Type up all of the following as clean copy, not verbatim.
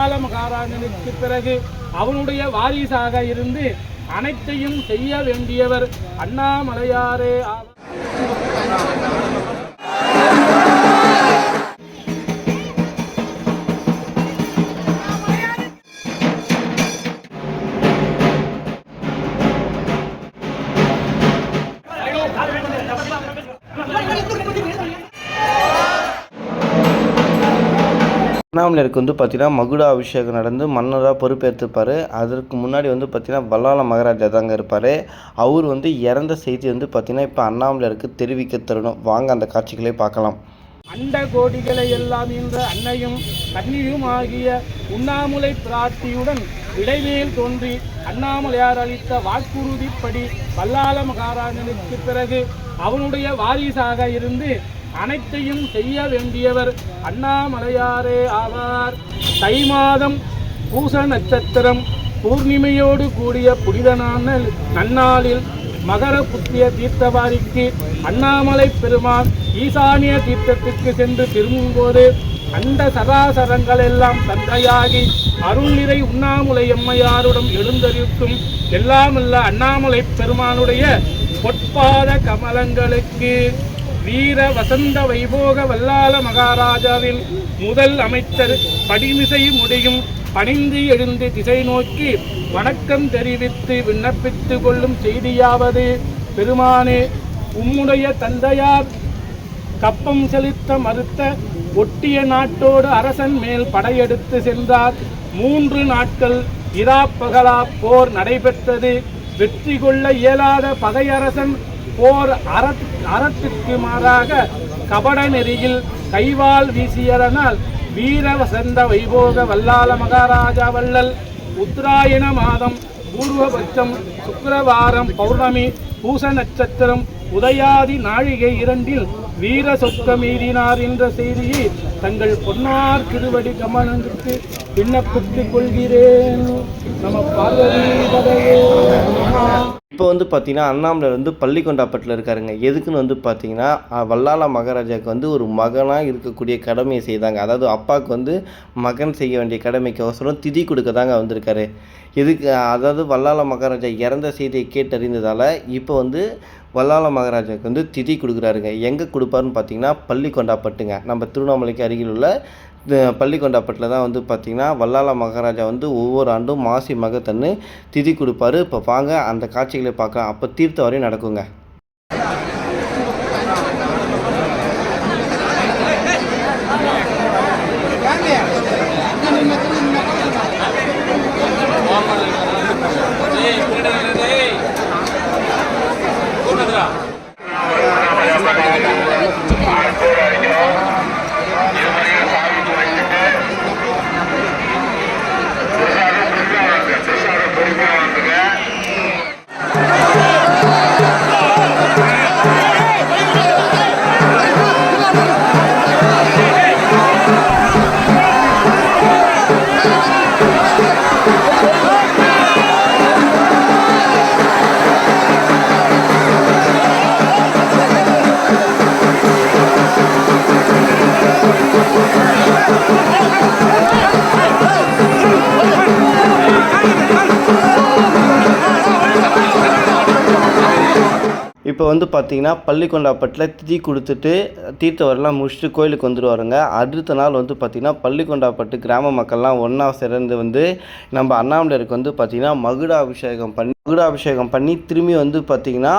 மகாராஜனுக்கு பிறகு அவனுடைய வாரிசாக இருந்து அனைத்தையும் செய்ய வேண்டியவர் அண்ணாமலையாரே ஆவார். அண்ணாமலையாருக்கு பார்த்தீங்கன்னா மகுட அபிஷேகம் நடந்து மன்னராக பொறுப்பேற்றுப்பார். அதற்கு முன்னாடி பார்த்தீங்கன்னா வல்லால மகாராஜா தாங்க இருப்பார். அவர் இறந்த செய்தி பார்த்தீங்கன்னா இப்போ அண்ணாமலையாருக்கு தெரிவிக்க தரணும். வாங்க அந்த காட்சிகளை பார்க்கலாம். அண்ட கோடிகளை எல்லாம் என்ற அன்னையும் கன்னியும் ஆகிய உண்ணாமுலை பிராட்டியுடன் இடைவேல் தோன்றி அண்ணாமலையார் அளித்த வாக்குறுதிப்படி வல்லால மகாராஜனுக்கு பிறகு அவனுடைய வாரிசாக இருந்து அனைத்தையும் செய்ய வேண்டியவர் அண்ணாமலையாரே ஆவார். தை மாதம் பூச நட்சத்திரம் பூர்ணிமையோடு கூடிய புனிதனான நன்னாளில் மகர புத்திய தீர்த்தவாரிக்கு அண்ணாமலை பெருமான் ஈசானிய தீர்த்தத்துக்கு சென்று திரும்பும்போது அந்த சராசரங்கள் எல்லாம் தந்தையாகி அருள்நிறை உண்ணாமுலை அம்மையாருடன் எழுந்தருக்கும் எல்லாமல்ல அண்ணாமலை பெருமானுடைய பொற்பாத கமலங்களுக்கு வீர வசந்த வைபோக வல்லால மகாராஜாவின் முதல் அமைச்சர் படிமிசை முடியும் பணிந்து எழுந்து திசை நோக்கி வணக்கம் தெரிவித்து விண்ணப்பித்து கொள்ளும் செய்தியாவது, பெருமானே, உம்முடைய தந்தையார் கப்பம் செலுத்த மறுத்த ஒட்டிய நாட்டோடு அரசன் மேல் படையெடுத்து சென்றார். 3 நாட்கள் இராப்பகலா போர் நடைபெற்றது. வெற்றி கொள்ள இயலாத பகையரசன் போர் அறத்துக்கு மாறாக கபட நெறியில் கைவால் வீசியதனால் வீர வசந்த வைபோக வல்லால மகாராஜா வள்ளல் உத்தராயண மாதம் பூர்வபட்சம் சுக்கிரவாரம் பௌர்ணமி பூச நட்சத்திரம் உதயாதி நாழிகை 2இல் வீர சொக்க மீறினார் என்ற செய்தியை தங்கள் பொன்னார் திருவடி கமலனுக்கு விண்ணப்பித்துக் கொள்கிறேன். நம பார்வதி பதையே. இப்போ பார்த்தீங்கன்னா அண்ணாமலையார் பள்ளிக்கொண்டாப்பட்டில் இருக்காருங்க. எதுக்குன்னு பார்த்தீங்கன்னா வல்லால மகாராஜாவுக்கு ஒரு மகனாக இருக்கக்கூடிய கடமையை செய்தாங்க. அதாவது அப்பாவுக்கு மகன் செய்ய வேண்டிய கடமைக்கு அவசரம் திதி கொடுக்க தாங்க வந்திருக்காரு. எதுக்கு, அதாவது வல்லால மகாராஜா இறந்த செய்தியை கேட்டறிந்ததால் இப்போ வல்லால மகாராஜாவுக்கு திதி கொடுக்குறாருங்க. எங்கே கொடுப்பாருன்னு பார்த்தீங்கன்னா பள்ளிக்கொண்டாப்பட்டுங்க. நம்ம திருவண்ணாமலைக்கு அருகில் உள்ள பள்ளிக்கொண்டாப்பட்டில் தான் பார்த்திங்கன்னா வல்லால மகாராஜா ஒவ்வொரு ஆண்டும் மாசி மகத்தன்னு திதி கொடுப்பாரு. இப்போ வாங்க அந்த காட்சிகளை பார்க்கலாம். அப்போ தீர்த்த வரையும் நடக்குங்க. இப்போ பார்த்தீங்கன்னா பள்ளிக்கொண்டாப்பட்டில் திதி கொடுத்துட்டு தீர்த்தவரெல்லாம் முடிச்சுட்டு கோயிலுக்கு வந்துடுவாருங்க. அடுத்த நாள் பார்த்தீங்கன்னா பள்ளிக்கொண்டாப்பட்டு கிராம மக்கள்லாம் ஒன்றா சேர்ந்து நம்ம அண்ணாமலையாருக்கு பார்த்தீங்கன்னா மகுடாபிஷேகம் பண்ணி திரும்பி பார்த்தீங்கன்னா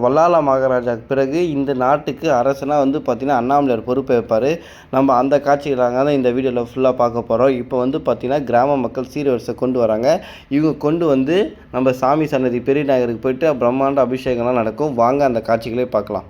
வல்லால மகாராஜாவுக்கு பிறகு இந்த நாட்டுக்கு அரசனாக பார்த்தீங்கன்னா அண்ணாமலையார் பொறுப்பேற்பார். நம்ம அந்த காட்சிகளாக தான் இந்த வீடியோவில் ஃபுல்லாக பார்க்க போகிறோம். இப்போ பார்த்தீங்கன்னா கிராம மக்கள் சீர்வரிசை கொண்டு வராங்க. இவங்க கொண்டு நம்ம சாமி சன்னதி பெரிய நகருக்கு போயிட்டு பிரம்மாண்ட அபிஷேகம்லாம் நடக்கும். வாங்க அந்த காட்சிகளை பார்க்கலாம்.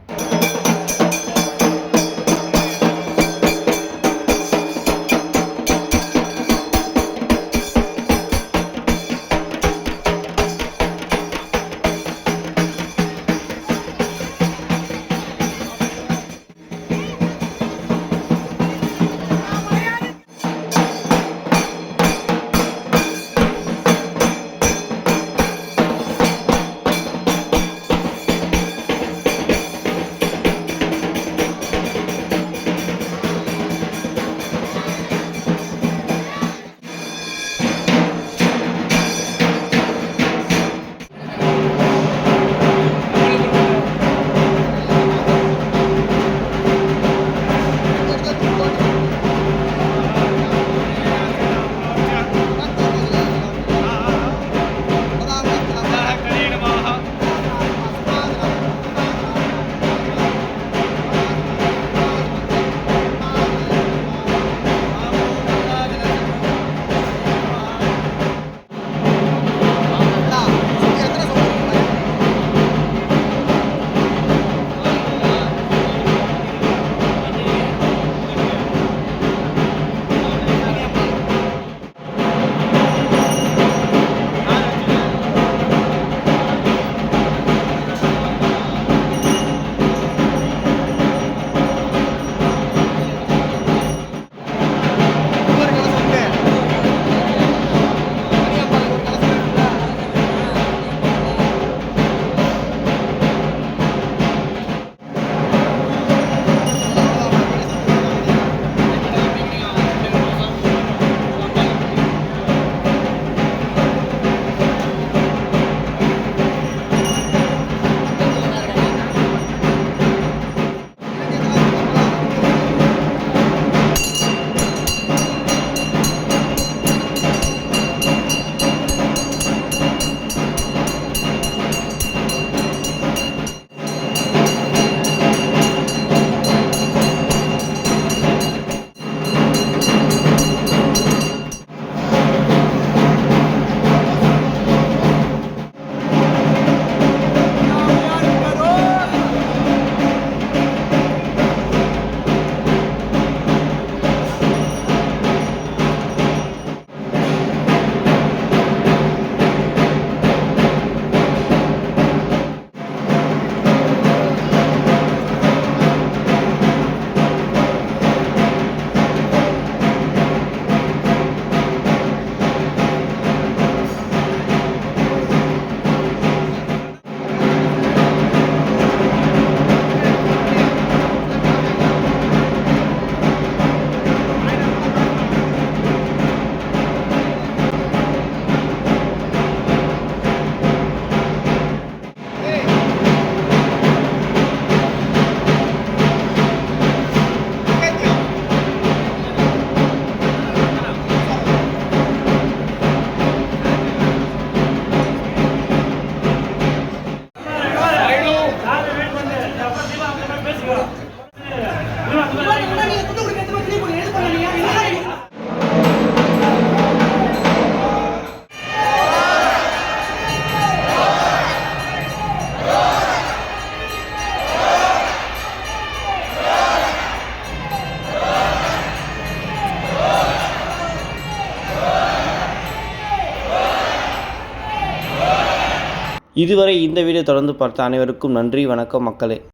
இதுவரை இந்த வீடியோ தொடர்ந்து பார்த்த அனைவருக்கும் நன்றி. வணக்கம் மக்களே.